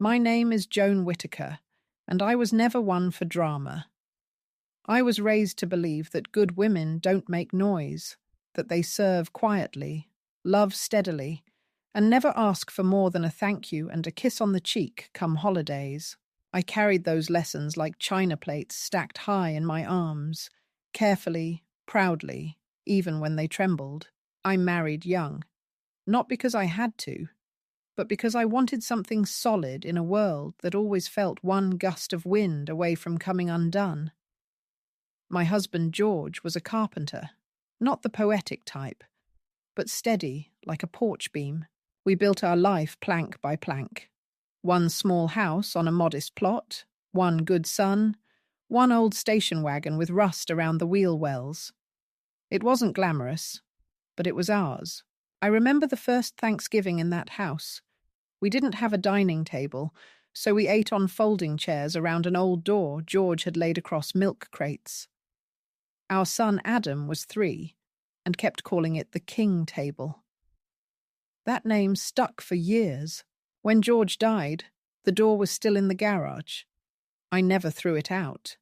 My name is Joan Whitaker, and I was never one for drama. I was raised to believe that good women don't make noise, that they serve quietly, love steadily, and never ask for more than a thank you and a kiss on the cheek come holidays. I carried those lessons like china plates stacked high in my arms, carefully, proudly, even when they trembled. I married young, not because I had to, but because I wanted something solid in a world that always felt one gust of wind away from coming undone. My husband George was a carpenter, not the poetic type, but steady like a porch beam. We built our life plank by plank. One small house on a modest plot, one good son, one old station wagon with rust around the wheel wells. It wasn't glamorous, but it was ours. I remember the first Thanksgiving in that house. We didn't have a dining table, so we ate on folding chairs around an old door George had laid across milk crates. Our son Adam was 3 and kept calling it the King Table. That name stuck for years. When George died, the door was still in the garage. I never threw it out.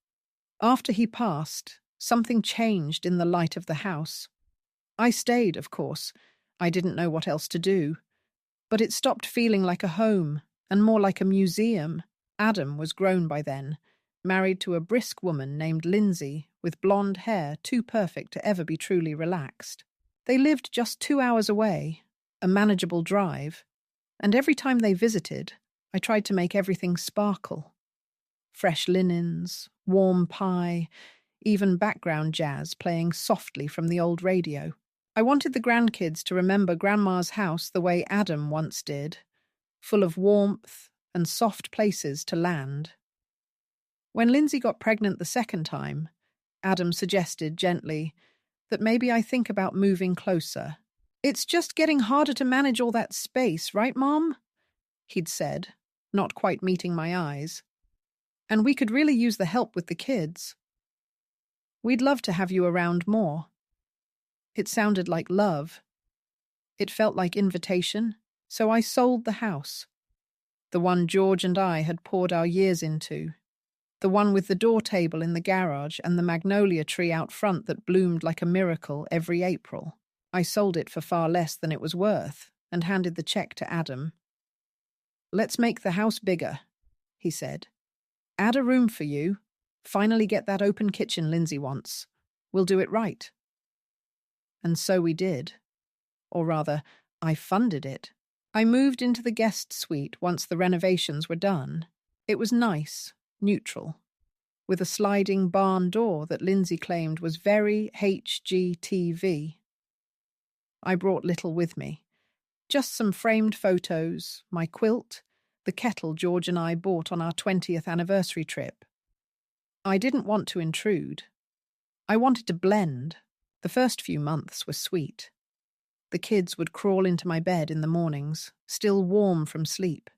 After he passed, something changed in the light of the house. I stayed, of course. I didn't know what else to do. But it stopped feeling like a home and more like a museum. Adam was grown by then, married to a brisk woman named Lindsay with blonde hair too perfect to ever be truly relaxed. They lived just 2 hours away, a manageable drive, and every time they visited, I tried to make everything sparkle. Fresh linens, warm pie, even background jazz playing softly from the old radio. I wanted the grandkids to remember Grandma's house the way Adam once did, full of warmth and soft places to land. When Lindsay got pregnant the second time, Adam suggested gently that maybe I think about moving closer. "It's just getting harder to manage all that space, right, Mom?" he'd said, not quite meeting my eyes. "And we could really use the help with the kids. We'd love to have you around more." It sounded like love. It felt like invitation, so I sold the house. The one George and I had poured our years into. The one with the door table in the garage and the magnolia tree out front that bloomed like a miracle every April. I sold it for far less than it was worth and handed the check to Adam. "Let's make the house bigger," he said. "Add a room for you. Finally get that open kitchen Lindsay wants. We'll do it right." And so we did. Or rather, I funded it. I moved into the guest suite once the renovations were done. It was nice, neutral, with a sliding barn door that Lindsay claimed was very HGTV. I brought little with me. Just some framed photos, my quilt, the kettle George and I bought on our 20th anniversary trip. I didn't want to intrude. I wanted to blend. The first few months were sweet. The kids would crawl into my bed in the mornings, still warm from sleep,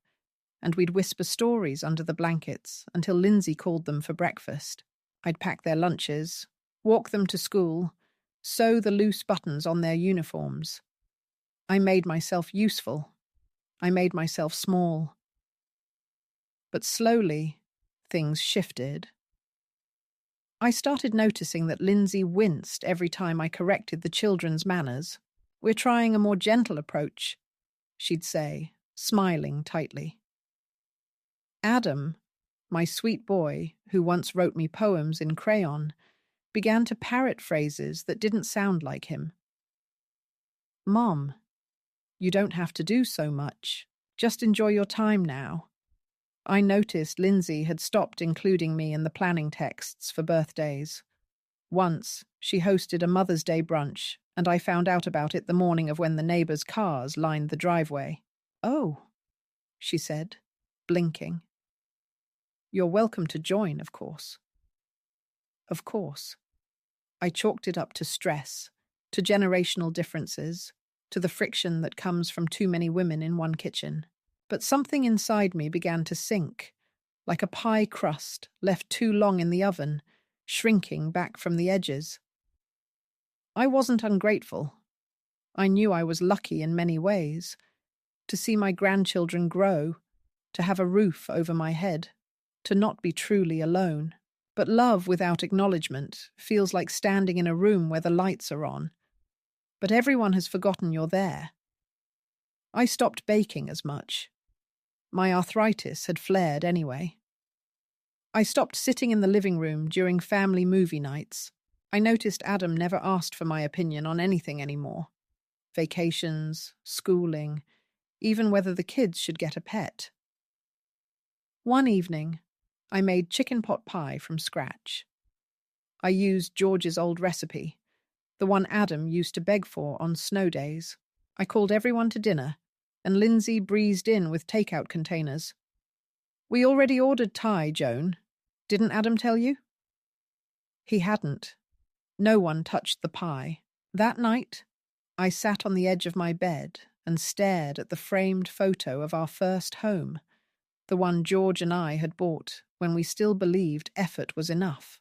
and we'd whisper stories under the blankets until Lindsay called them for breakfast. I'd pack their lunches, walk them to school, sew the loose buttons on their uniforms. I made myself useful. I made myself small. But slowly, things shifted. I started noticing that Lindsay winced every time I corrected the children's manners. "We're trying a more gentle approach," she'd say, smiling tightly. Adam, my sweet boy, who once wrote me poems in crayon, began to parrot phrases that didn't sound like him. "Mom, you don't have to do so much. Just enjoy your time now." I noticed Lindsay had stopped including me in the planning texts for birthdays. Once, she hosted a Mother's Day brunch, and I found out about it the morning of when the neighbors' cars lined the driveway. "Oh," she said, blinking. "You're welcome to join, of course." Of course. I chalked it up to stress, to generational differences, to the friction that comes from too many women in one kitchen. But something inside me began to sink, like a pie crust left too long in the oven, shrinking back from the edges. I wasn't ungrateful. I knew I was lucky in many ways. To see my grandchildren grow, to have a roof over my head, to not be truly alone. But love without acknowledgement feels like standing in a room where the lights are on, but everyone has forgotten you're there. I stopped baking as much. My arthritis had flared anyway. I stopped sitting in the living room during family movie nights. I noticed Adam never asked for my opinion on anything anymore. Vacations, schooling, even whether the kids should get a pet. One evening, I made chicken pot pie from scratch. I used George's old recipe, the one Adam used to beg for on snow days. I called everyone to dinner, and Lindsay breezed in with takeout containers. "We already ordered Thai, Joan. Didn't Adam tell you?" He hadn't. No one touched the pie. That night, I sat on the edge of my bed and stared at the framed photo of our first home, the one George and I had bought when we still believed effort was enough.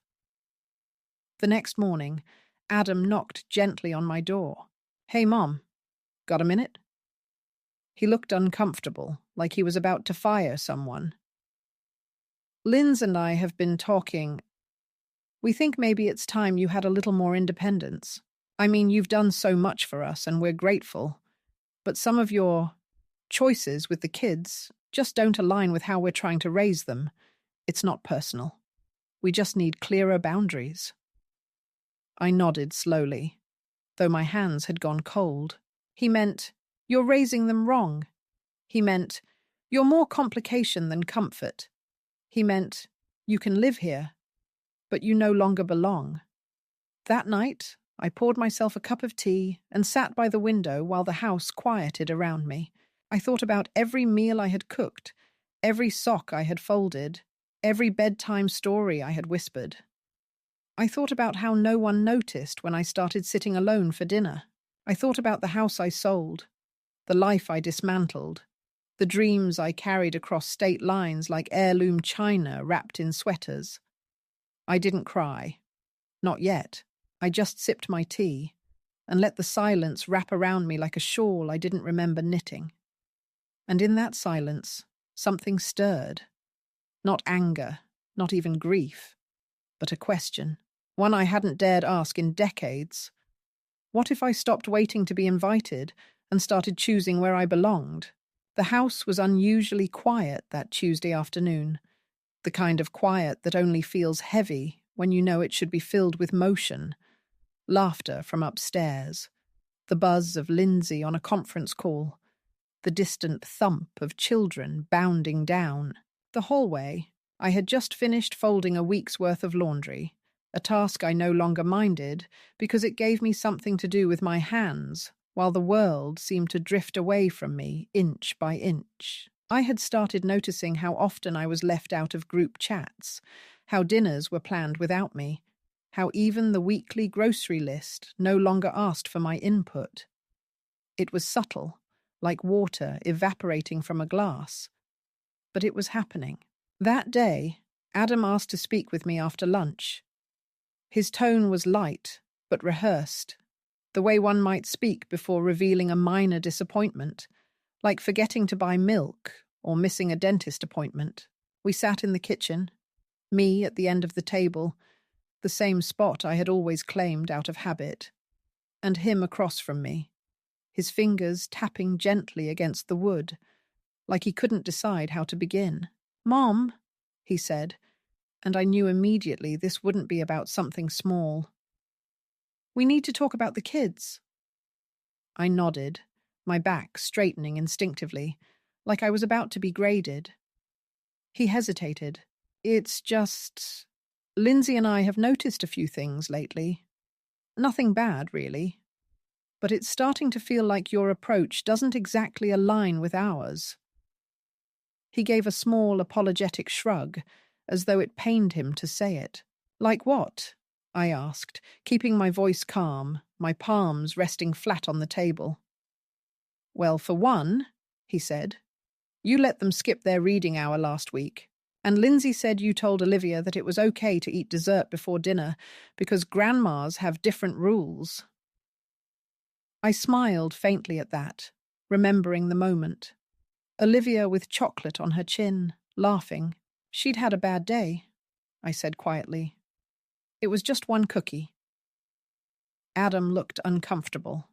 The next morning, Adam knocked gently on my door. "Hey, Mom, got a minute?" He looked uncomfortable, like he was about to fire someone. "Linz and I have been talking. We think maybe it's time you had a little more independence. I mean, you've done so much for us and we're grateful, but some of your choices with the kids just don't align with how we're trying to raise them. It's not personal. We just need clearer boundaries." I nodded slowly, though my hands had gone cold. He meant, "You're raising them wrong." He meant, "You're more complication than comfort." He meant, "You can live here, but you no longer belong." That night, I poured myself a cup of tea and sat by the window while the house quieted around me. I thought about every meal I had cooked, every sock I had folded, every bedtime story I had whispered. I thought about how no one noticed when I started sitting alone for dinner. I thought about the house I sold, the life I dismantled, the dreams I carried across state lines like heirloom china wrapped in sweaters. I didn't cry. Not yet. I just sipped my tea and let the silence wrap around me like a shawl I didn't remember knitting. And in that silence, something stirred. Not anger, not even grief, but a question. One I hadn't dared ask in decades. What if I stopped waiting to be invited and started choosing where I belonged? The house was unusually quiet that Tuesday afternoon, the kind of quiet that only feels heavy when you know it should be filled with motion. Laughter from upstairs, the buzz of Lindsay on a conference call, the distant thump of children bounding down. The hallway. I had just finished folding a week's worth of laundry, a task I no longer minded because it gave me something to do with my hands, while the world seemed to drift away from me inch by inch. I had started noticing how often I was left out of group chats, how dinners were planned without me, how even the weekly grocery list no longer asked for my input. It was subtle, like water evaporating from a glass, but it was happening. That day, Adam asked to speak with me after lunch. His tone was light, but rehearsed, the way one might speak before revealing a minor disappointment, like forgetting to buy milk or missing a dentist appointment. We sat in the kitchen, me at the end of the table, the same spot I had always claimed out of habit, and him across from me, his fingers tapping gently against the wood, like he couldn't decide how to begin. "Mom," he said, and I knew immediately this wouldn't be about something small. "We need to talk about the kids." I nodded, my back straightening instinctively, like I was about to be graded. He hesitated. "It's just... Lindsay and I have noticed a few things lately. Nothing bad, really. But it's starting to feel like your approach doesn't exactly align with ours." He gave a small, apologetic shrug, as though it pained him to say it. "Like what?" I asked, keeping my voice calm, my palms resting flat on the table. "Well, for one," he said, "you let them skip their reading hour last week. And Lindsay said you told Olivia that it was okay to eat dessert before dinner because grandmas have different rules." I smiled faintly at that, remembering the moment. Olivia with chocolate on her chin, laughing. She'd had a bad day, I said quietly. It was just one cookie. Adam looked uncomfortable.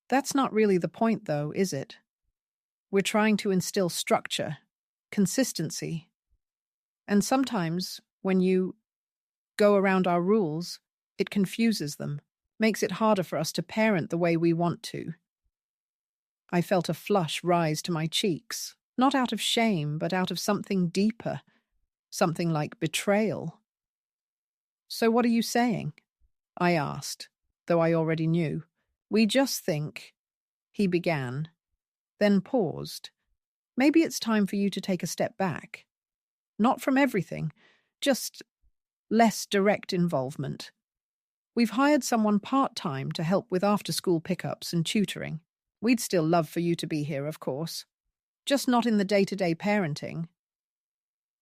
That's not really the point, though, is it? We're trying to instill structure, consistency. And sometimes, when you go around our rules, it confuses them, makes it harder for us to parent the way we want to. I felt a flush rise to my cheeks, not out of shame, but out of something deeper, something like betrayal. So what are you saying? I asked, though I already knew. We just think, he began, then paused. Maybe it's time for you to take a step back. Not from everything, just less direct involvement. We've hired someone part-time to help with after-school pickups and tutoring. We'd still love for you to be here, of course. Just not in the day-to-day parenting.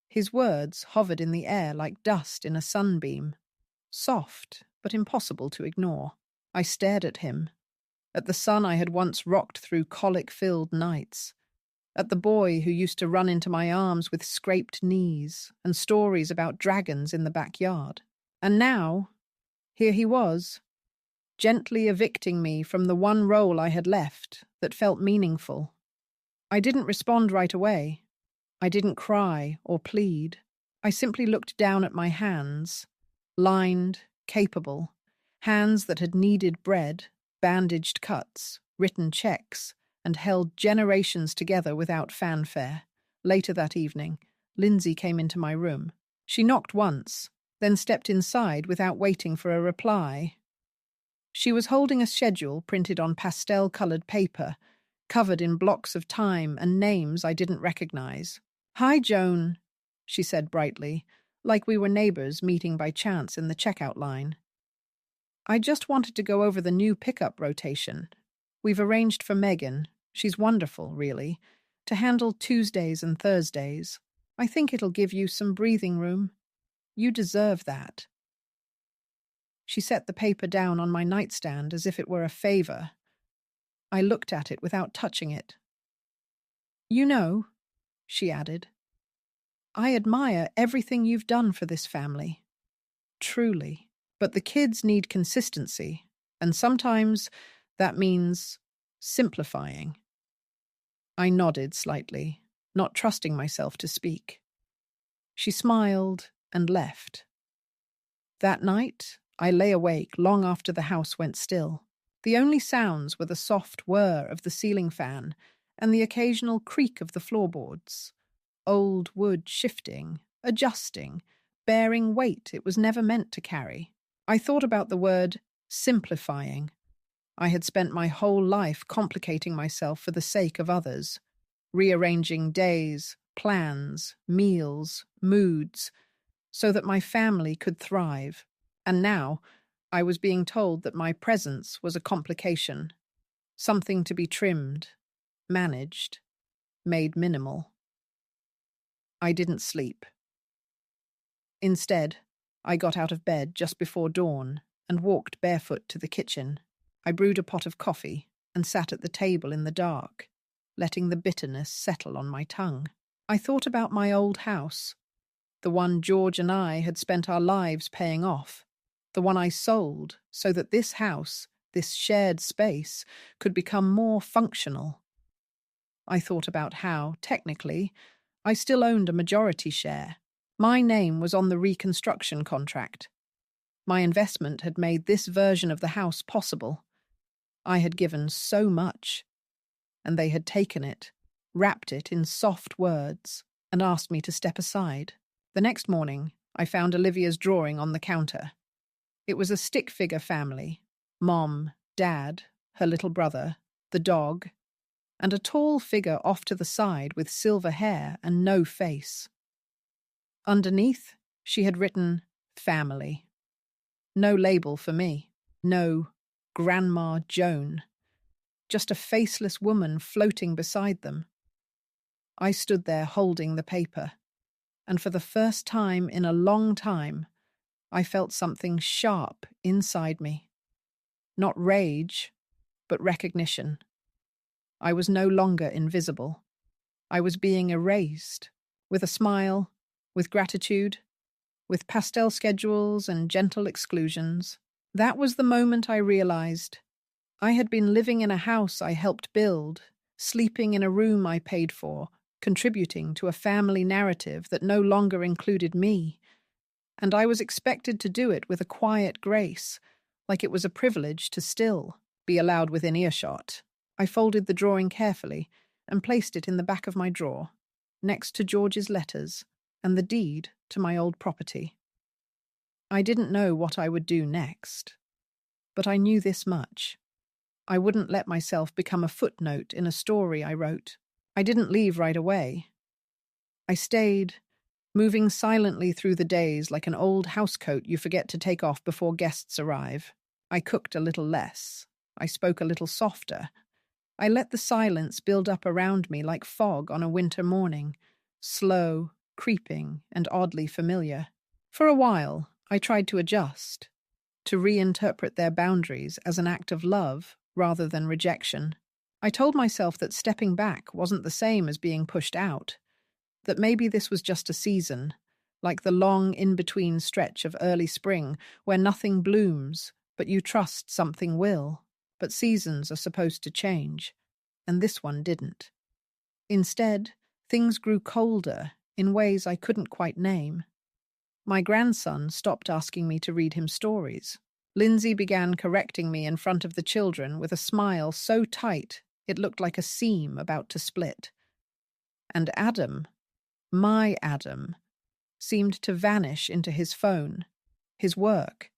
His words hovered in the air like dust in a sunbeam. Soft, but impossible to ignore. I stared at him, at the son I had once rocked through colic-filled nights, at the boy who used to run into my arms with scraped knees and stories about dragons in the backyard. And now, here he was, gently evicting me from the one role I had left that felt meaningful. I didn't respond right away. I didn't cry or plead. I simply looked down at my hands, lined, capable, hands that had kneaded bread, bandaged cuts, written checks, and held generations together without fanfare. Later that evening, Lindsay came into my room. She knocked once, then stepped inside without waiting for a reply. She was holding a schedule printed on pastel-colored paper, covered in blocks of time and names I didn't recognize. "Hi, Joan," she said brightly, like we were neighbors meeting by chance in the checkout line. "I just wanted to go over the new pickup rotation. We've arranged for Megan, she's wonderful, really, to handle Tuesdays and Thursdays. I think it'll give you some breathing room. You deserve that." She set the paper down on my nightstand as if it were a favor. I looked at it without touching it. "You know," she added, "I admire everything you've done for this family. Truly. But the kids need consistency, and sometimes that means simplifying." I nodded slightly, not trusting myself to speak. She smiled and left. That night, I lay awake long after the house went still. The only sounds were the soft whir of the ceiling fan and the occasional creak of the floorboards. Old wood shifting, adjusting, bearing weight it was never meant to carry. I thought about the word simplifying. I had spent my whole life complicating myself for the sake of others, rearranging days, plans, meals, moods, so that my family could thrive. And now I was being told that my presence was a complication, something to be trimmed, managed, made minimal. I didn't sleep. Instead, I got out of bed just before dawn and walked barefoot to the kitchen. I brewed a pot of coffee and sat at the table in the dark, letting the bitterness settle on my tongue. I thought about my old house, the one George and I had spent our lives paying off, the one I sold so that this house, this shared space, could become more functional. I thought about how, technically, I still owned a majority share. My name was on the reconstruction contract. My investment had made this version of the house possible. I had given so much, and they had taken it, wrapped it in soft words, and asked me to step aside. The next morning, I found Olivia's drawing on the counter. It was a stick figure family: Mom, Dad, her little brother, the dog, and a tall figure off to the side with silver hair and no face. Underneath, she had written, "Family." No label for me. No Grandma Joan. Just a faceless woman floating beside them. I stood there holding the paper, and for the first time in a long time, I felt something sharp inside me. Not rage, but recognition. I was no longer invisible. I was being erased, with a smile, with gratitude, with pastel schedules and gentle exclusions. That was the moment I realized I had been living in a house I helped build, sleeping in a room I paid for, contributing to a family narrative that no longer included me, and I was expected to do it with a quiet grace, like it was a privilege to still be allowed within earshot. I folded the drawing carefully and placed it in the back of my drawer, next to George's letters and the deed to my old property. I didn't know what I would do next, but I knew this much. I wouldn't let myself become a footnote in a story I wrote. I didn't leave right away. I stayed, moving silently through the days like an old housecoat you forget to take off before guests arrive. I cooked a little less. I spoke a little softer. I let the silence build up around me like fog on a winter morning, slow, creeping, and oddly familiar. For a while, I tried to adjust, to reinterpret their boundaries as an act of love rather than rejection. I told myself that stepping back wasn't the same as being pushed out, that maybe this was just a season, like the long in-between stretch of early spring where nothing blooms, but you trust something will. But seasons are supposed to change, and this one didn't. Instead, things grew colder in ways I couldn't quite name. My grandson stopped asking me to read him stories. Lindsay began correcting me in front of the children with a smile so tight it looked like a seam about to split. And Adam, my Adam, seemed to vanish into his phone, his work,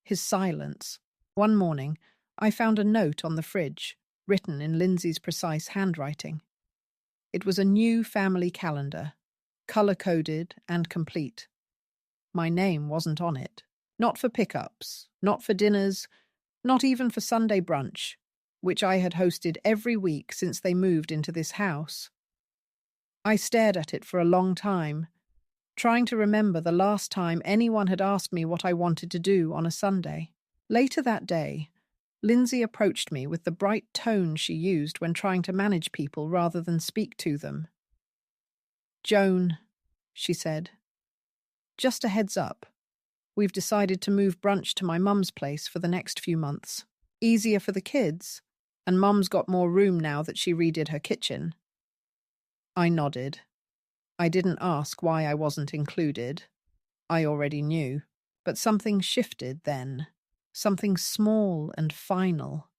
his silence. One morning, I found a note on the fridge, written in Lindsay's precise handwriting. It was a new family calendar, color-coded and complete. My name wasn't on it. Not for pickups, not for dinners, not even for Sunday brunch, which I had hosted every week since they moved into this house. I stared at it for a long time, trying to remember the last time anyone had asked me what I wanted to do on a Sunday. Later that day, Lindsay approached me with the bright tone she used when trying to manage people rather than speak to them. "Joan," she said, "just a heads up. We've decided to move brunch to my mum's place for the next few months. Easier for the kids, and Mum's got more room now that she redid her kitchen." I nodded. I didn't ask why I wasn't included. I already knew. But something shifted then. Something small and final.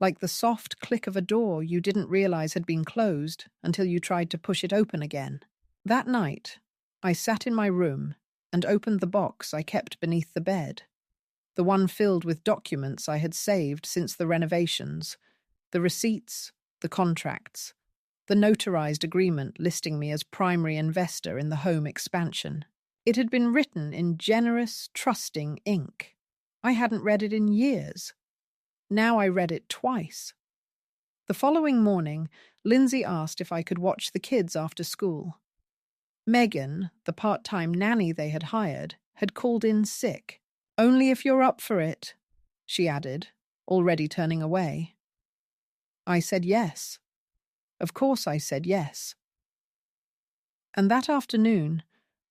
Like the soft click of a door you didn't realize had been closed until you tried to push it open again. That night, I sat in my room and opened the box I kept beneath the bed. The one filled with documents I had saved since the renovations. The receipts, the contracts, the notarized agreement listing me as primary investor in the home expansion. It had been written in generous, trusting ink. I hadn't read it in years. Now I read it twice. The following morning, Lindsay asked if I could watch the kids after school. Megan, the part-time nanny they had hired, had called in sick. "Only if you're up for it," she added, already turning away. I said yes. Of course I said yes. And that afternoon,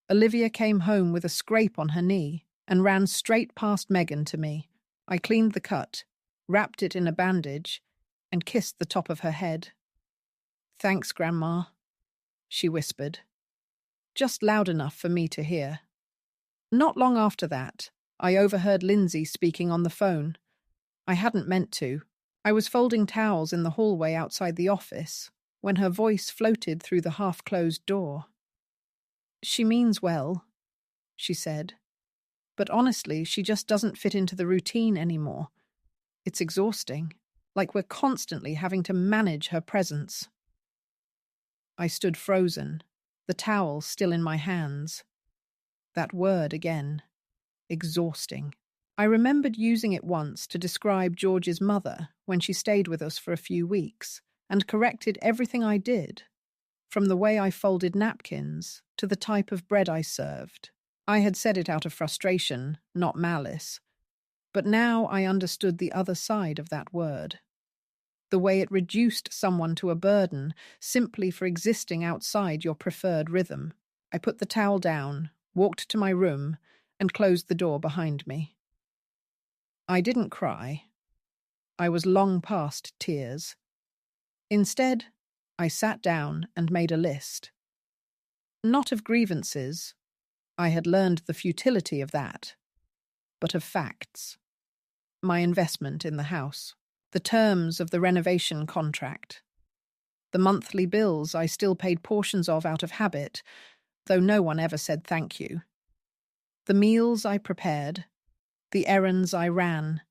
Olivia came home with a scrape on her knee and ran straight past Megan to me. I cleaned the cut, wrapped it in a bandage, and kissed the top of her head. "Thanks, Grandma," she whispered, just loud enough for me to hear. Not long after that, I overheard Lindsay speaking on the phone. I hadn't meant to. I was folding towels in the hallway outside the office when her voice floated through the half-closed door. "She means well," she said, "but honestly, she just doesn't fit into the routine anymore. It's exhausting, like we're constantly having to manage her presence." I stood frozen, the towel still in my hands. That word again. Exhausting. I remembered using it once to describe George's mother when she stayed with us for a few weeks, and corrected everything I did, from the way I folded napkins to the type of bread I served. I had said it out of frustration, not malice, but now I understood the other side of that word. the way it reduced someone to a burden simply for existing outside your preferred rhythm. I put the towel down, walked to my room, and closed the door behind me. I didn't cry. I was long past tears. Instead, I sat down and made a list. Not of grievances, I had learned the futility of that, but of facts. My investment in the house, the terms of the renovation contract, the monthly bills I still paid portions of out of habit, though no one ever said thank you, the meals I prepared, the errands I ran,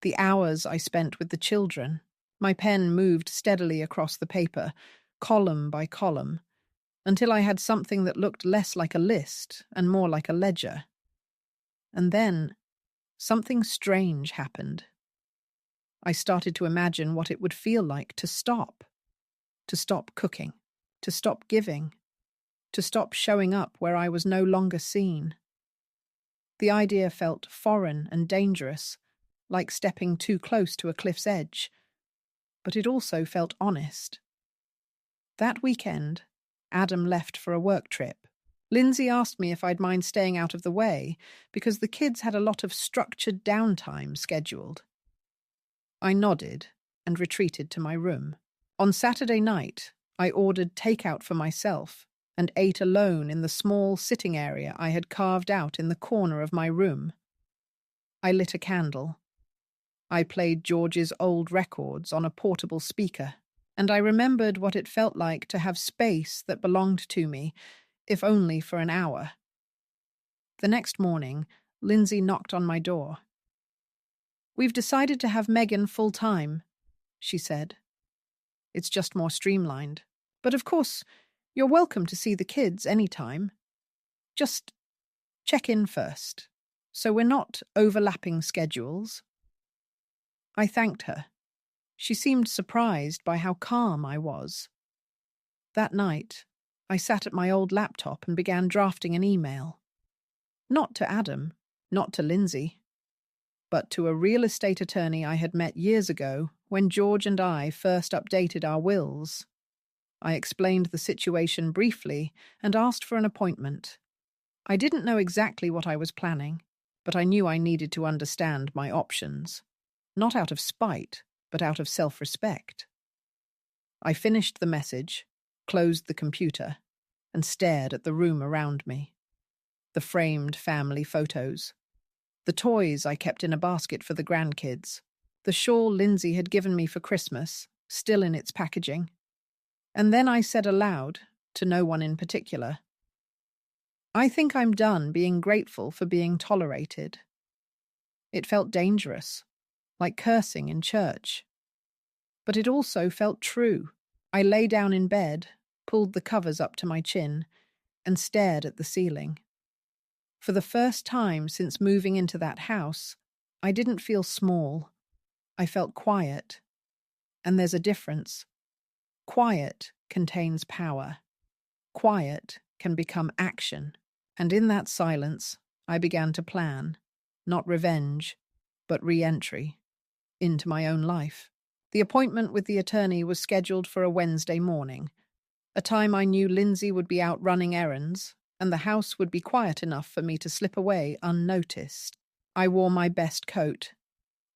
the hours I spent with the children. My pen moved steadily across the paper, column by column, until I had something that looked less like a list and more like a ledger. And then something strange happened. I started to imagine what it would feel like to stop cooking, to stop giving, to stop showing up where I was no longer seen. The idea felt foreign and dangerous, like stepping too close to a cliff's edge, but it also felt honest. That weekend, Adam left for a work trip. Lindsay asked me if I'd mind staying out of the way because the kids had a lot of structured downtime scheduled. I nodded and retreated to my room. On Saturday night, I ordered takeout for myself and ate alone in the small sitting area I had carved out in the corner of my room. I lit a candle. I played George's old records on a portable speaker, and I remembered what it felt like to have space that belonged to me, if only for an hour. The next morning, Lindsay knocked on my door. "We've decided to have Megan full-time," she said. "It's just more streamlined. But of course, you're welcome to see the kids anytime. Just check in first, so we're not overlapping schedules." I thanked her. She seemed surprised by how calm I was. That night, I sat at my old laptop and began drafting an email. Not to Adam, not to Lindsay, but to a real estate attorney I had met years ago when George and I first updated our wills. I explained the situation briefly and asked for an appointment. I didn't know exactly what I was planning, but I knew I needed to understand my options. Not out of spite, but out of self-respect. I finished the message, closed the computer, and stared at the room around me. The framed family photos, the toys I kept in a basket for the grandkids, the shawl Lindsay had given me for Christmas, still in its packaging. And then I said aloud, to no one in particular, "I think I'm done being grateful for being tolerated." It felt dangerous, like cursing in church. But it also felt true. I lay down in bed, pulled the covers up to my chin, and stared at the ceiling. For the first time since moving into that house, I didn't feel small. I felt quiet. And there's a difference. Quiet contains power. Quiet can become action. And in that silence, I began to plan, not revenge, but re-entry into my own life. The appointment with the attorney was scheduled for a Wednesday morning, a time I knew Lindsay would be out running errands, and the house would be quiet enough for me to slip away unnoticed. I wore my best coat,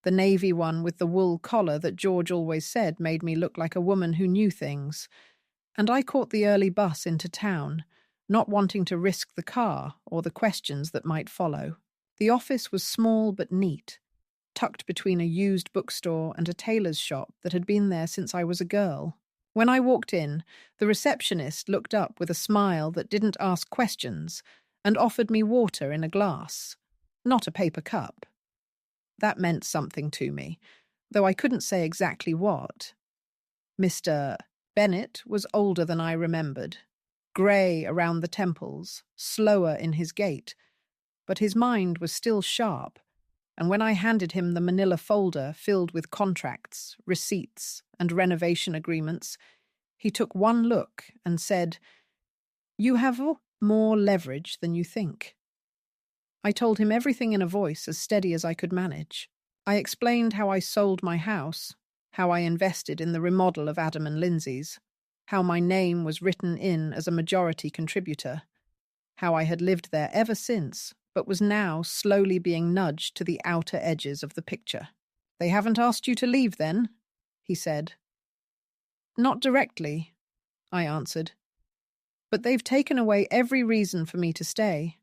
the navy one with the wool collar that George always said made me look like a woman who knew things, and I caught the early bus into town, not wanting to risk the car or the questions that might follow. The office was small but neat, tucked between a used bookstore and a tailor's shop that had been there since I was a girl. When I walked in, the receptionist looked up with a smile that didn't ask questions and offered me water in a glass, not a paper cup. That meant something to me, though I couldn't say exactly what. Mr. Bennett was older than I remembered, grey around the temples, slower in his gait, but his mind was still sharp. And when I handed him the manila folder filled with contracts, receipts, and renovation agreements, he took one look and said, "You have more leverage than you think." I told him everything in a voice as steady as I could manage. I explained how I sold my house, how I invested in the remodel of Adam and Lindsay's, how my name was written in as a majority contributor, how I had lived there ever since, but was now slowly being nudged to the outer edges of the picture. "They haven't asked you to leave, then?" he said. "Not directly," I answered. "But they've taken away every reason for me to stay."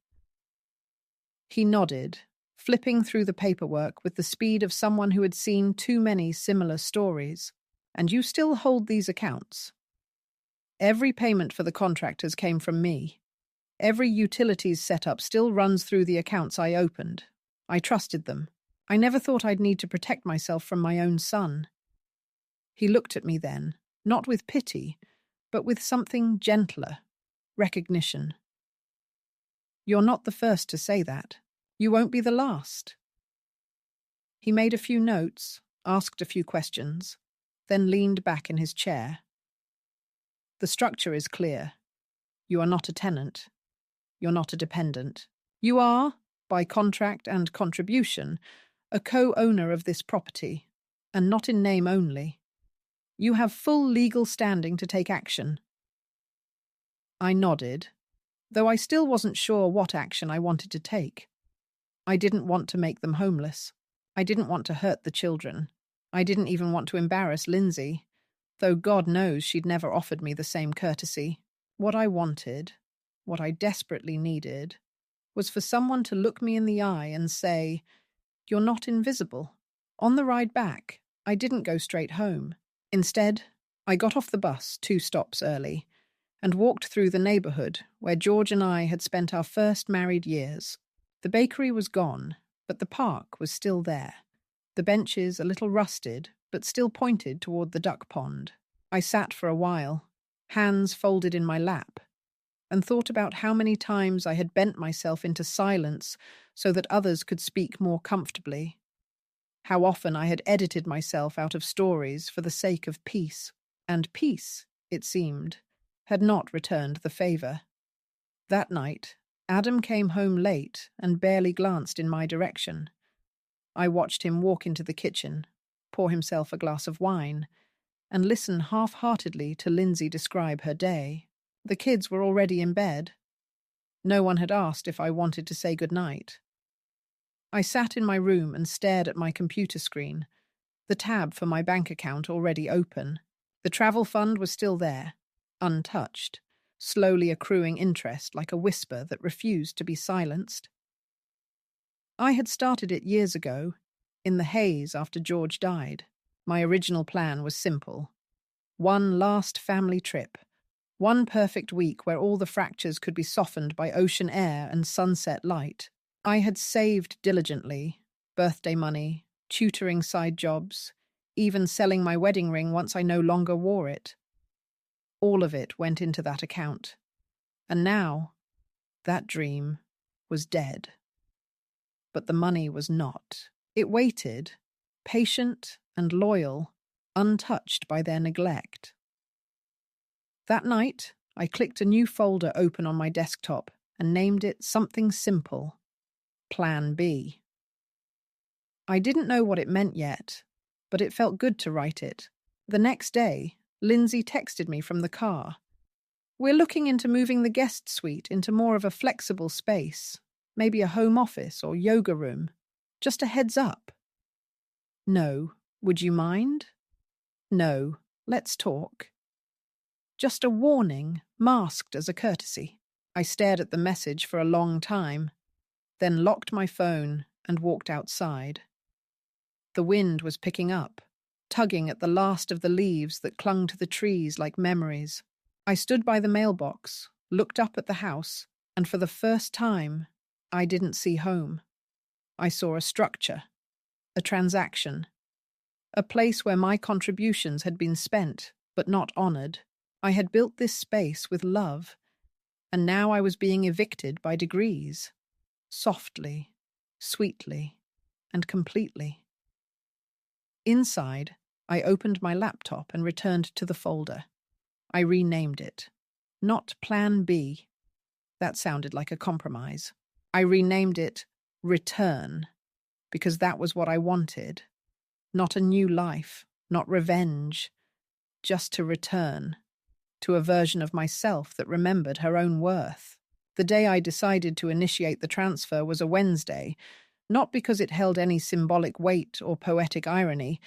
He nodded, flipping through the paperwork with the speed of someone who had seen too many similar stories. "And you still hold these accounts?" "Every payment for the contractors came from me. Every utilities setup still runs through the accounts I opened. I trusted them. I never thought I'd need to protect myself from my own son." He looked at me then, not with pity, but with something gentler, recognition. "You're not the first to say that. You won't be the last." He made a few notes, asked a few questions, then leaned back in his chair. "The structure is clear. You are not a tenant. You're not a dependent. You are, by contract and contribution, a co-owner of this property, and not in name only. You have full legal standing to take action." I nodded, though I still wasn't sure what action I wanted to take. I didn't want to make them homeless. I didn't want to hurt the children. I didn't even want to embarrass Lindsay, though God knows she'd never offered me the same courtesy. What I wanted, what I desperately needed, was for someone to look me in the eye and say, "You're not invisible." On the ride back, I didn't go straight home. Instead, I got off the bus 2 stops early and walked through the neighborhood where George and I had spent our first married years. The bakery was gone, but the park was still there. The benches a little rusted, but still pointed toward the duck pond. I sat for a while, hands folded in my lap, and thought about how many times I had bent myself into silence so that others could speak more comfortably. How often I had edited myself out of stories for the sake of peace, and peace, it seemed, had not returned the favor. That night, Adam came home late and barely glanced in my direction. I watched him walk into the kitchen, pour himself a glass of wine, and listen half-heartedly to Lindsay describe her day. The kids were already in bed. No one had asked if I wanted to say goodnight. I sat in my room and stared at my computer screen, the tab for my bank account already open. The travel fund was still there, untouched, slowly accruing interest like a whisper that refused to be silenced. I had started it years ago, in the haze after George died. My original plan was simple. One last family trip. One perfect week where all the fractures could be softened by ocean air and sunset light. I had saved diligently, birthday money, tutoring side jobs, even selling my wedding ring once I no longer wore it. All of it went into that account. And now, that dream was dead. But the money was not. It waited, patient and loyal, untouched by their neglect. That night, I clicked a new folder open on my desktop and named it something simple: Plan B. I didn't know what it meant yet, but it felt good to write it. The next day, Lindsay texted me from the car. "We're looking into moving the guest suite into more of a flexible space, maybe a home office or yoga room. Just a heads up." "No. Would you mind?" "No. Let's talk." Just a warning, masked as a courtesy. I stared at the message for a long time, then locked my phone and walked outside. The wind was picking up, tugging at the last of the leaves that clung to the trees like memories. I stood by the mailbox, looked up at the house, and for the first time, I didn't see home. I saw a structure, a transaction, a place where my contributions had been spent but not honored. I had built this space with love, and now I was being evicted by degrees, softly, sweetly, and completely. Inside, I opened my laptop and returned to the folder. I renamed it. Not Plan B. That sounded like a compromise. I renamed it Return, because that was what I wanted. Not a new life, not revenge, just to return to a version of myself that remembered her own worth. The day I decided to initiate the transfer was a Wednesday, not because it held any symbolic weight or poetic irony,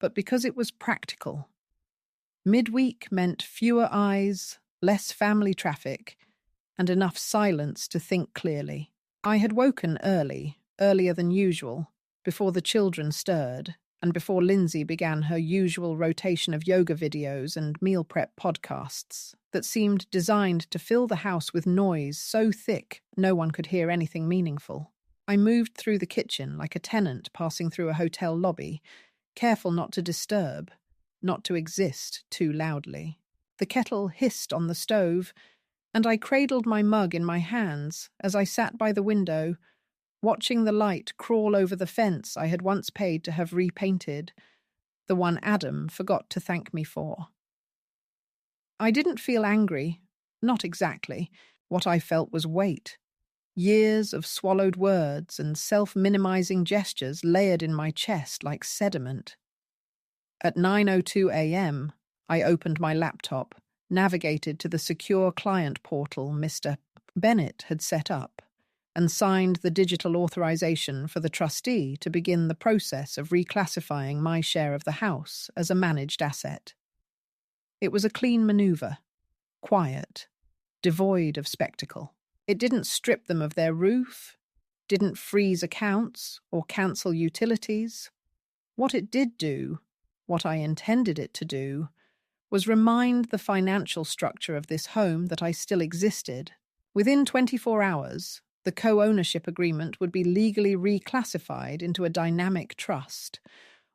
but because it was practical. Midweek meant fewer eyes, less family traffic, and enough silence to think clearly. I had woken early, earlier than usual, before the children stirred, and before Lindsay began her usual rotation of yoga videos and meal prep podcasts that seemed designed to fill the house with noise so thick no one could hear anything meaningful. I moved through the kitchen like a tenant passing through a hotel lobby, careful not to disturb, not to exist too loudly. The kettle hissed on the stove, and I cradled my mug in my hands as I sat by the window, watching the light crawl over the fence I had once paid to have repainted, the one Adam forgot to thank me for. I didn't feel angry, not exactly. What I felt was weight. Years of swallowed words and self-minimizing gestures layered in my chest like sediment. At 9:02 a.m., I opened my laptop, navigated to the secure client portal Mr. Bennett had set up, and signed the digital authorization for the trustee to begin the process of reclassifying my share of the house as a managed asset. It was a clean maneuver, quiet, devoid of spectacle. It didn't strip them of their roof, didn't freeze accounts or cancel utilities. What it did do, what I intended it to do, was remind the financial structure of this home that I still existed. Within 24 hours, the co-ownership agreement would be legally reclassified into a dynamic trust,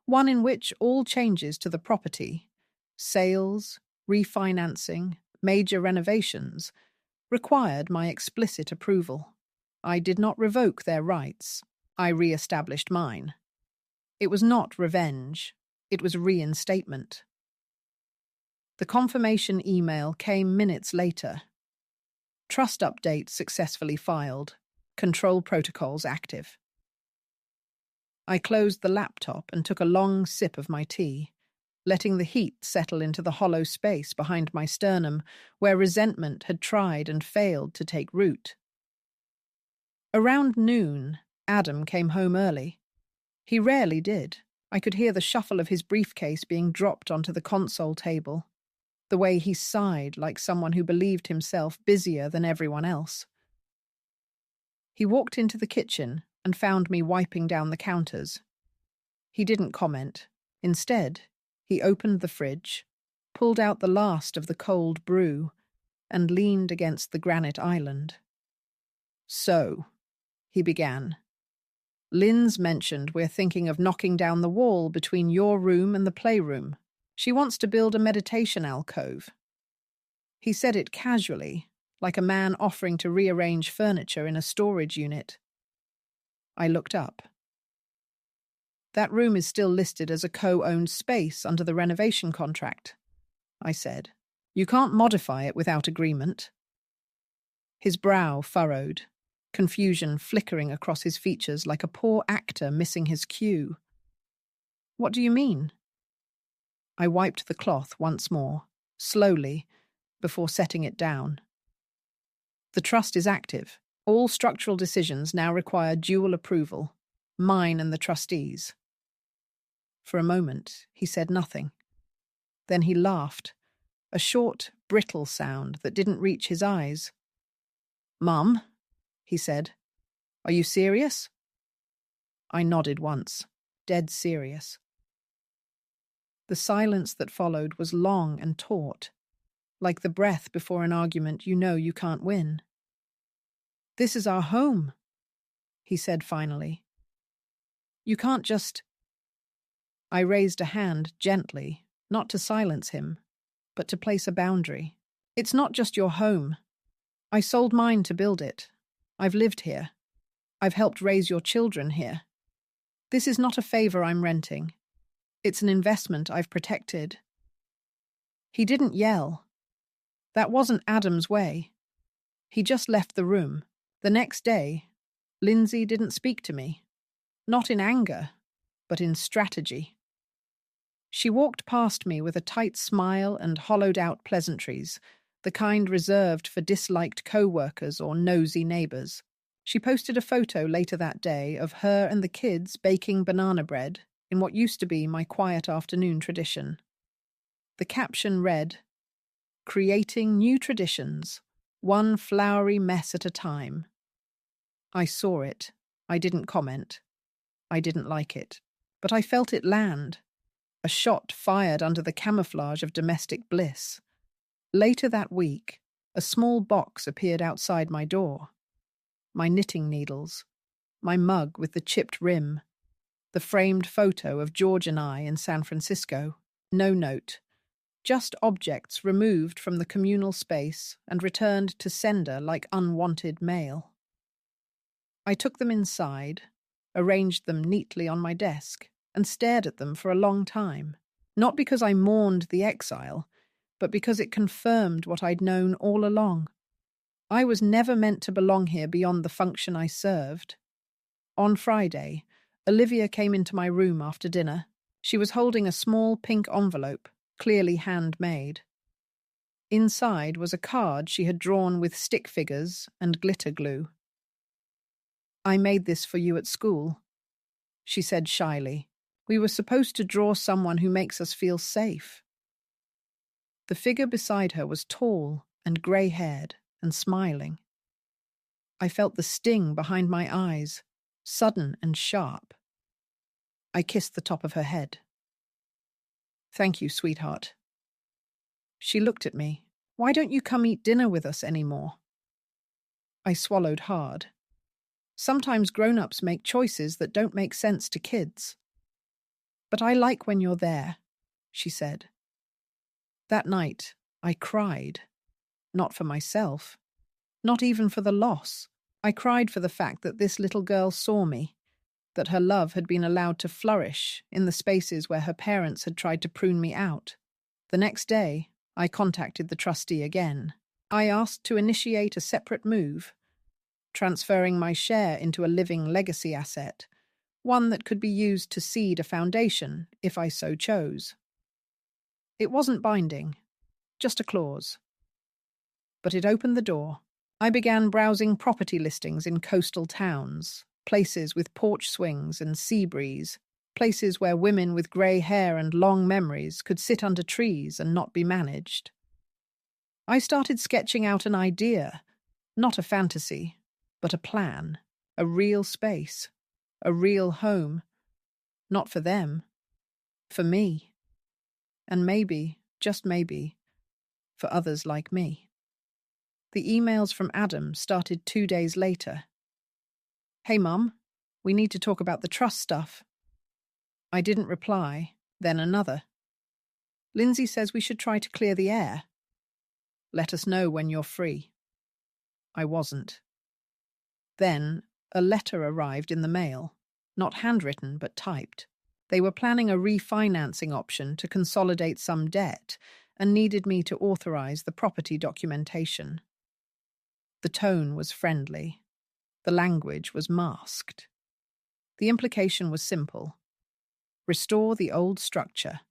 one in which all changes to the property, sales, refinancing, major renovations, required my explicit approval. I did not revoke their rights. I re-established mine. It was not revenge. It was reinstatement. The confirmation email came minutes later. Trust update successfully filed. Control protocols active. I closed the laptop and took a long sip of my tea, letting the heat settle into the hollow space behind my sternum where resentment had tried and failed to take root. Around noon, Adam came home early. He rarely did. I could hear the shuffle of his briefcase being dropped onto the console table, the way he sighed like someone who believed himself busier than everyone else. He walked into the kitchen and found me wiping down the counters. He didn't comment. Instead, he opened the fridge, pulled out the last of the cold brew, and leaned against the granite island. "So," he began, "Lynn's mentioned we're thinking of knocking down the wall between your room and the playroom. She wants to build a meditation alcove." He said it casually, like a man offering to rearrange furniture in a storage unit. I looked up. "That room is still listed as a co-owned space under the renovation contract," I said. "You can't modify it without agreement." His brow furrowed, confusion flickering across his features like a poor actor missing his cue. "What do you mean?" I wiped the cloth once more, slowly, before setting it down. "The trust is active. All structural decisions now require dual approval, mine and the trustees." For a moment, he said nothing. Then he laughed, a short, brittle sound that didn't reach his eyes. "Mum," he said, "are you serious?" I nodded once, dead serious. The silence that followed was long and taut, like the breath before an argument you know you can't win. "This is our home," he said finally. "You can't just—" I raised a hand gently, not to silence him, but to place a boundary. "It's not just your home. I sold mine to build it. I've lived here. I've helped raise your children here. This is not a favor I'm renting. It's an investment I've protected." He didn't yell. That wasn't Adam's way. He just left the room. The next day, Lindsay didn't speak to me. Not in anger, but in strategy. She walked past me with a tight smile and hollowed-out pleasantries, the kind reserved for disliked co-workers or nosy neighbours. She posted a photo later that day of her and the kids baking banana bread in what used to be my quiet afternoon tradition. The caption read, "Creating new traditions, one flowery mess at a time." I saw it. I didn't comment. I didn't like it. But I felt it land. A shot fired under the camouflage of domestic bliss. Later that week, a small box appeared outside my door. My knitting needles, my mug with the chipped rim, the framed photo of George and I in San Francisco. No note. Just objects removed from the communal space and returned to sender like unwanted mail. I took them inside, arranged them neatly on my desk, and stared at them for a long time, not because I mourned the exile, but because it confirmed what I'd known all along. I was never meant to belong here beyond the function I served. On Friday, Olivia came into my room after dinner. She was holding a small pink envelope, clearly handmade. Inside was a card she had drawn with stick figures and glitter glue. "I made this for you at school," she said shyly. "We were supposed to draw someone who makes us feel safe." The figure beside her was tall and grey-haired and smiling. I felt the sting behind my eyes, sudden and sharp. I kissed the top of her head. "Thank you, sweetheart." She looked at me. "Why don't you come eat dinner with us anymore?" I swallowed hard. Sometimes grown-ups make choices that don't make sense to kids. "But I like when you're there," she said. That night, I cried. Not for myself. Not even for the loss. I cried for the fact that this little girl saw me, that her love had been allowed to flourish in the spaces where her parents had tried to prune me out. The next day, I contacted the trustee again. I asked to initiate a separate move, transferring my share into a living legacy asset, one that could be used to seed a foundation if I so chose. It wasn't binding, just a clause. But it opened the door. I began browsing property listings in coastal towns, places with porch swings and sea breeze, places where women with grey hair and long memories could sit under trees and not be managed. I started sketching out an idea, not a fantasy, but a plan, a real space, a real home. Not for them, for me. And maybe, just maybe, for others like me. The emails from Adam started 2 days later. "Hey, Mum, we need to talk about the trust stuff." I didn't reply, then another. "Lindsay says we should try to clear the air. Let us know when you're free." I wasn't. Then a letter arrived in the mail, not handwritten but typed. They were planning a refinancing option to consolidate some debt and needed me to authorize the property documentation. The tone was friendly. The language was masked. The implication was simple. Restore the old structure.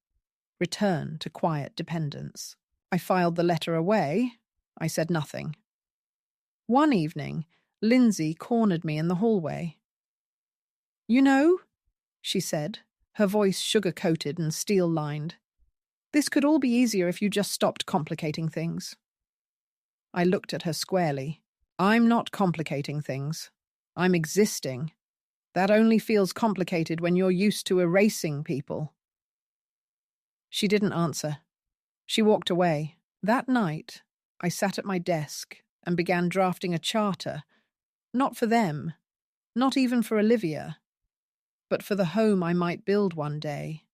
Return to quiet dependence. I filed the letter away. I said nothing. One evening, Lindsay cornered me in the hallway. "You know," she said, her voice sugar-coated and steel-lined, "this could all be easier if you just stopped complicating things." I looked at her squarely. "I'm not complicating things. I'm existing. That only feels complicated when you're used to erasing people." She didn't answer. She walked away. That night, I sat at my desk and began drafting a charter, not for them, not even for Olivia, but for the home I might build one day,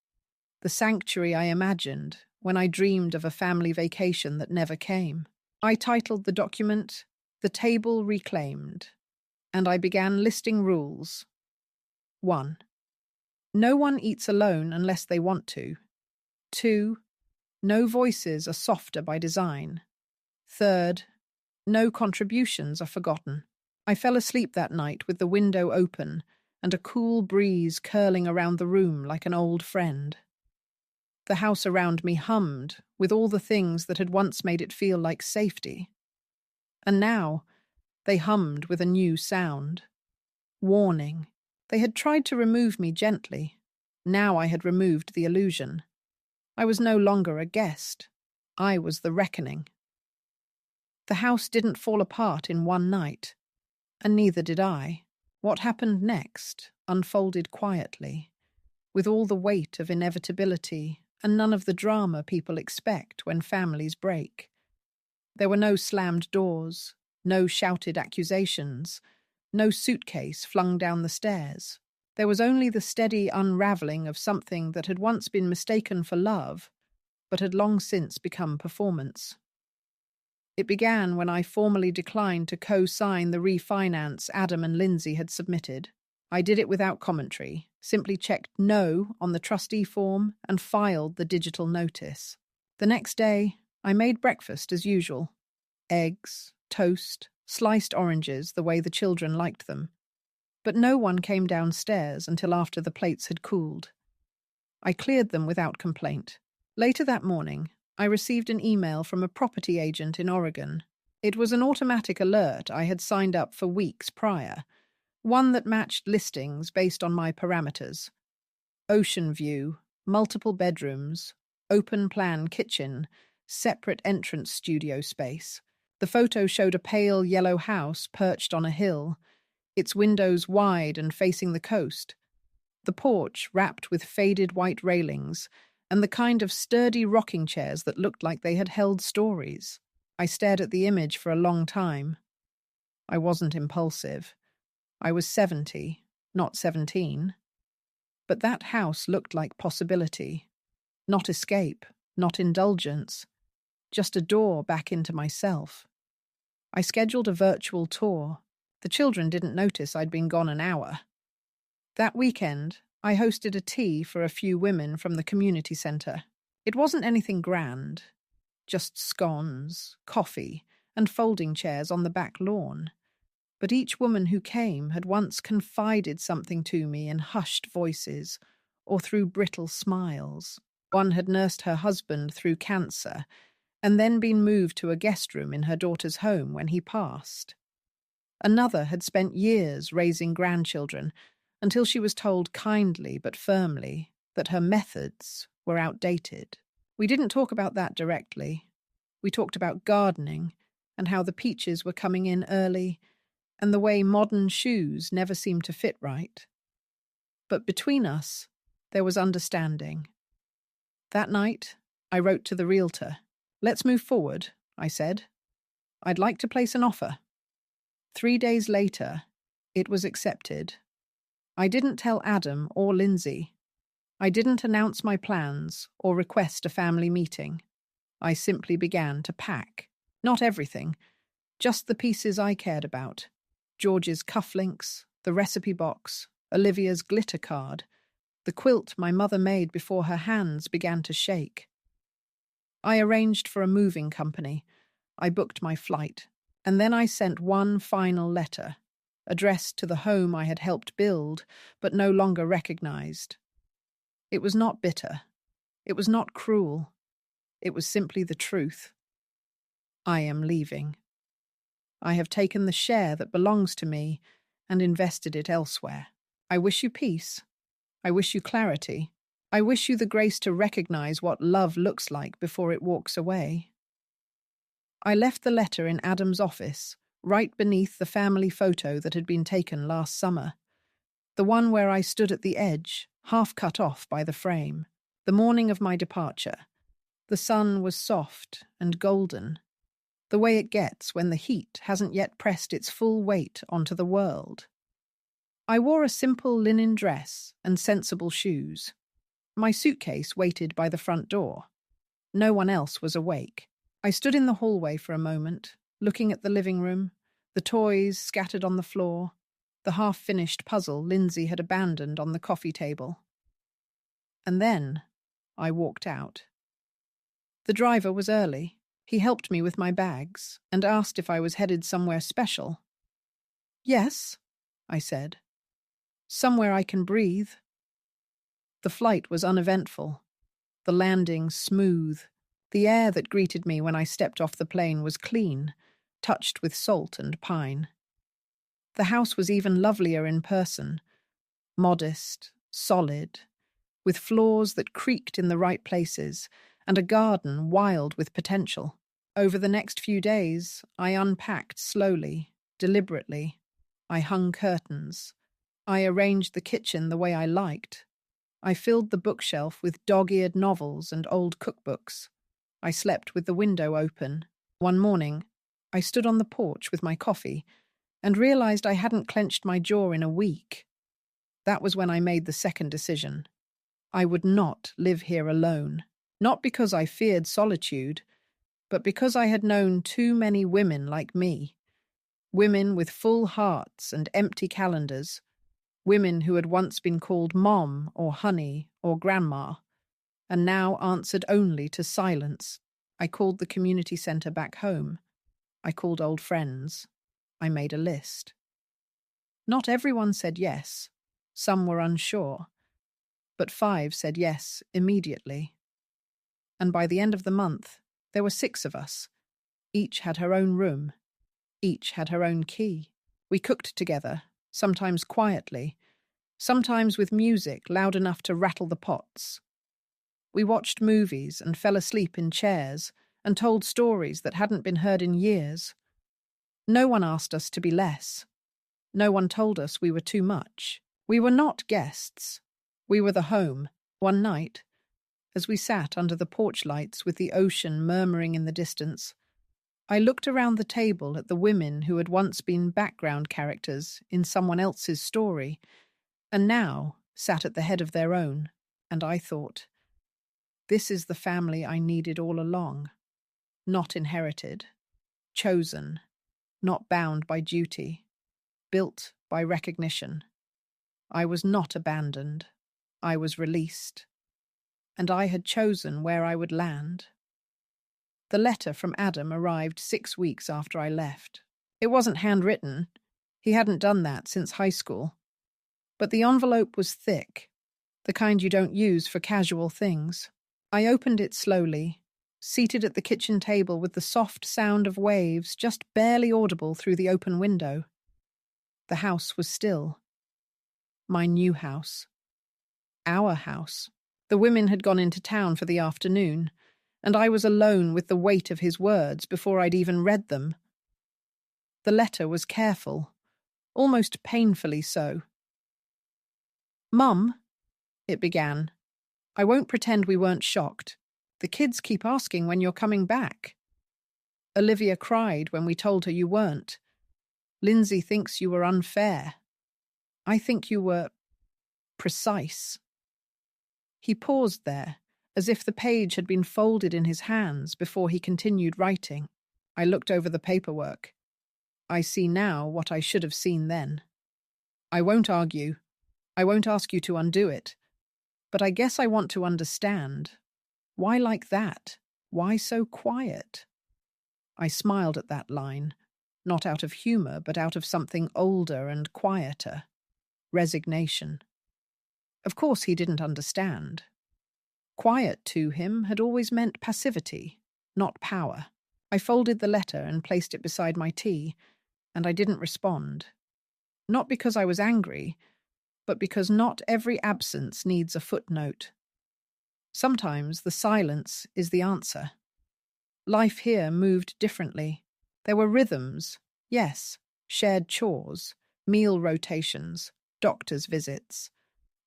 the sanctuary I imagined when I dreamed of a family vacation that never came. I titled the document, "The Table Reclaimed," and I began listing rules. 1. No one eats alone unless they want to. 2. No voices are softer by design. 3. No contributions are forgotten. I fell asleep that night with the window open and a cool breeze curling around the room like an old friend. The house around me hummed with all the things that had once made it feel like safety. And now they hummed with a new sound. Warning. They had tried to remove me gently. Now I had removed the illusion. I was no longer a guest. I was the reckoning. The house didn't fall apart in one night, and neither did I. What happened next unfolded quietly, with all the weight of inevitability and none of the drama people expect when families break. There were no slammed doors, no shouted accusations, no suitcase flung down the stairs. There was only the steady unravelling of something that had once been mistaken for love, but had long since become performance. It began when I formally declined to co-sign the refinance Adam and Lindsay had submitted. I did it without commentary, simply checked no on the trustee form and filed the digital notice. The next day, I made breakfast as usual. Eggs, toast, sliced oranges the way the children liked them. But no one came downstairs until after the plates had cooled. I cleared them without complaint. Later that morning, I received an email from a property agent in Oregon. It was an automatic alert I had signed up for weeks prior, one that matched listings based on my parameters. Ocean view, multiple bedrooms, open-plan kitchen, separate entrance studio space. The photo showed a pale yellow house perched on a hill, its windows wide and facing the coast. The porch wrapped with faded white railings, and the kind of sturdy rocking chairs that looked like they had held stories. I stared at the image for a long time. I wasn't impulsive. I was 70, not 17. But that house looked like possibility. Not escape, not indulgence. Just a door back into myself. I scheduled a virtual tour. The children didn't notice I'd been gone an hour. That weekend, I hosted a tea for a few women from the community centre. It wasn't anything grand, just scones, coffee, and folding chairs on the back lawn. But each woman who came had once confided something to me in hushed voices or through brittle smiles. One had nursed her husband through cancer and then been moved to a guest room in her daughter's home when he passed. Another had spent years raising grandchildren until she was told kindly but firmly that her methods were outdated. We didn't talk about that directly. We talked about gardening and how the peaches were coming in early and the way modern shoes never seemed to fit right. But between us, there was understanding. That night, I wrote to the realtor. "Let's move forward," I said. "I'd like to place an offer." 3 days later, it was accepted. I didn't tell Adam or Lindsay. I didn't announce my plans or request a family meeting. I simply began to pack. Not everything, just the pieces I cared about. George's cufflinks, the recipe box, Olivia's glitter card, the quilt my mother made before her hands began to shake. I arranged for a moving company. I booked my flight. And then I sent one final letter, addressed to the home I had helped build, but no longer recognized. It was not bitter. It was not cruel. It was simply the truth. I am leaving. I have taken the share that belongs to me and invested it elsewhere. I wish you peace. I wish you clarity. I wish you the grace to recognize what love looks like before it walks away. I left the letter in Adam's office, right beneath the family photo that had been taken last summer. The one where I stood at the edge, half cut off by the frame. The morning of my departure. The sun was soft and golden, the way it gets when the heat hasn't yet pressed its full weight onto the world. I wore a simple linen dress and sensible shoes. My suitcase waited by the front door. No one else was awake. I stood in the hallway for a moment, looking at the living room, the toys scattered on the floor, the half-finished puzzle Lindsay had abandoned on the coffee table. And then I walked out. The driver was early. He helped me with my bags and asked if I was headed somewhere special. "Yes," I said. "Somewhere I can breathe." The flight was uneventful. the landing smooth. The air that greeted me when I stepped off the plane was clean, touched with salt and pine. The house was even lovelier in person, modest, solid, with floors that creaked in the right places, and a garden wild with potential. Over the next few days, I unpacked slowly, deliberately. I hung curtains. I arranged the kitchen the way I liked. I filled the bookshelf with dog-eared novels and old cookbooks. I slept with the window open. One morning, I stood on the porch with my coffee and realized I hadn't clenched my jaw in a week. That was when I made the second decision. I would not live here alone, not because I feared solitude, but because I had known too many women like me, women with full hearts and empty calendars, women who had once been called mom or honey or grandma, and now answered only to silence. I called the community centre back home. I called old friends. I made a list. Not everyone said yes. Some were unsure. But 5 said yes immediately. And by the end of the month, there were 6 of us. Each had her own room. Each had her own key. We cooked together, sometimes quietly, sometimes with music loud enough to rattle the pots. We watched movies and fell asleep in chairs and told stories that hadn't been heard in years. No one asked us to be less. No one told us we were too much. We were not guests. We were the home. One night, as we sat under the porch lights with the ocean murmuring in the distance, I looked around the table at the women who had once been background characters in someone else's story, and now sat at the head of their own, and I thought, this is the family I needed all along. Not inherited, chosen, not bound by duty, built by recognition. I was not abandoned. I was released. And I had chosen where I would land. The letter from Adam arrived 6 weeks after I left. It wasn't handwritten. He hadn't done that since high school. But the envelope was thick, the kind you don't use for casual things. I opened it slowly, seated at the kitchen table with the soft sound of waves just barely audible through the open window. The house was still. My new house. Our house. The women had gone into town for the afternoon, and I was alone with the weight of his words before I'd even read them. The letter was careful, almost painfully so. "Mum," it began, "I won't pretend we weren't shocked. The kids keep asking when you're coming back. Olivia cried when we told her you weren't. Lindsay thinks you were unfair. I think you were precise." He paused there, as if the page had been folded in his hands before he continued writing. I looked over the paperwork. I see now what I should have seen then. I won't argue. I won't ask you to undo it. But I guess I want to understand. Why like that? Why so quiet? I smiled at that line, not out of humour, but out of something older and quieter. Resignation. Of course he didn't understand. Quiet to him had always meant passivity, not power. I folded the letter and placed it beside my tea, and I didn't respond. Not because I was angry, but because not every absence needs a footnote. Sometimes the silence is the answer. Life here moved differently. There were rhythms, yes, shared chores, meal rotations, doctor's visits,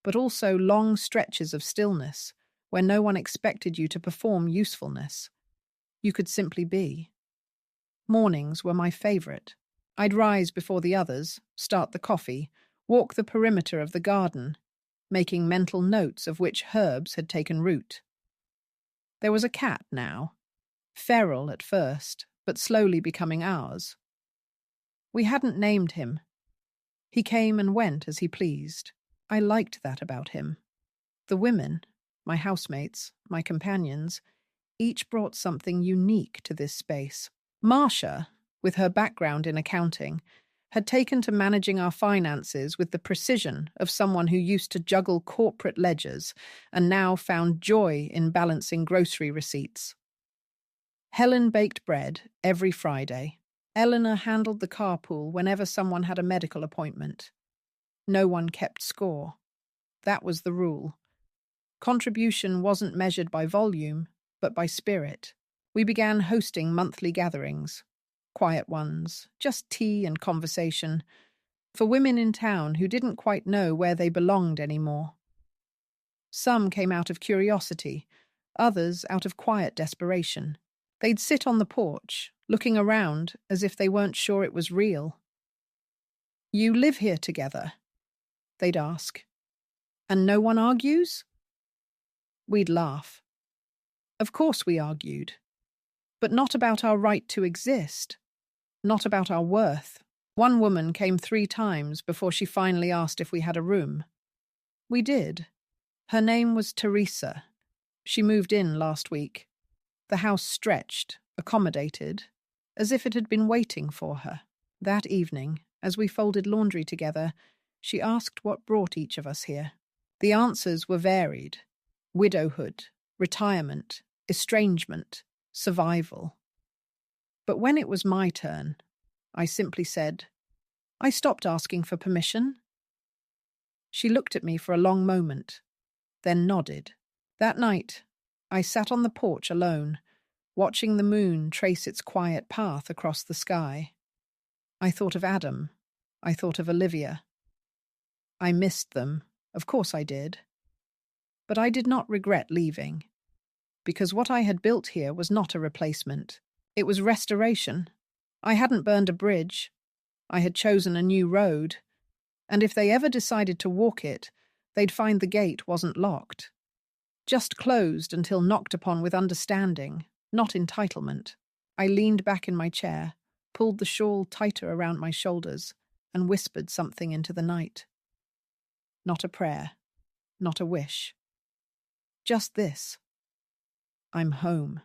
but also long stretches of stillness where no one expected you to perform usefulness. You could simply be. Mornings were my favourite. I'd rise before the others, start the coffee, walk the perimeter of the garden, making mental notes of which herbs had taken root. There was a cat now, feral at first, but slowly becoming ours. We hadn't named him. He came and went as he pleased. I liked that about him. The women, my housemates, my companions, each brought something unique to this space. Marcia, with her background in accounting, had taken to managing our finances with the precision of someone who used to juggle corporate ledgers and now found joy in balancing grocery receipts. Helen baked bread every Friday. Eleanor handled the carpool whenever someone had a medical appointment. No one kept score. That was the rule. Contribution wasn't measured by volume, but by spirit. We began hosting monthly gatherings. Quiet ones, just tea and conversation, for women in town who didn't quite know where they belonged anymore. Some came out of curiosity, others out of quiet desperation. They'd sit on the porch, looking around as if they weren't sure it was real. "You live here together?" they'd ask. "And no one argues?" We'd laugh. Of course we argued, but not about our right to exist, not about our worth. One woman came 3 times before she finally asked if we had a room. We did. Her name was Teresa. She moved in last week. The house stretched, accommodated, as if it had been waiting for her. That evening, as we folded laundry together, she asked what brought each of us here. The answers were varied: widowhood, retirement, estrangement, survival. But when it was my turn, I simply said, "I stopped asking for permission." She looked at me for a long moment, then nodded. That night, I sat on the porch alone, watching the moon trace its quiet path across the sky. I thought of Adam. I thought of Olivia. I missed them, of course I did. But I did not regret leaving, because what I had built here was not a replacement. It was restoration. I hadn't burned a bridge. I had chosen a new road, and if they ever decided to walk it, they'd find the gate wasn't locked. Just closed until knocked upon with understanding, not entitlement. I leaned back in my chair, pulled the shawl tighter around my shoulders, and whispered something into the night. Not a prayer, not a wish. Just this: I'm home.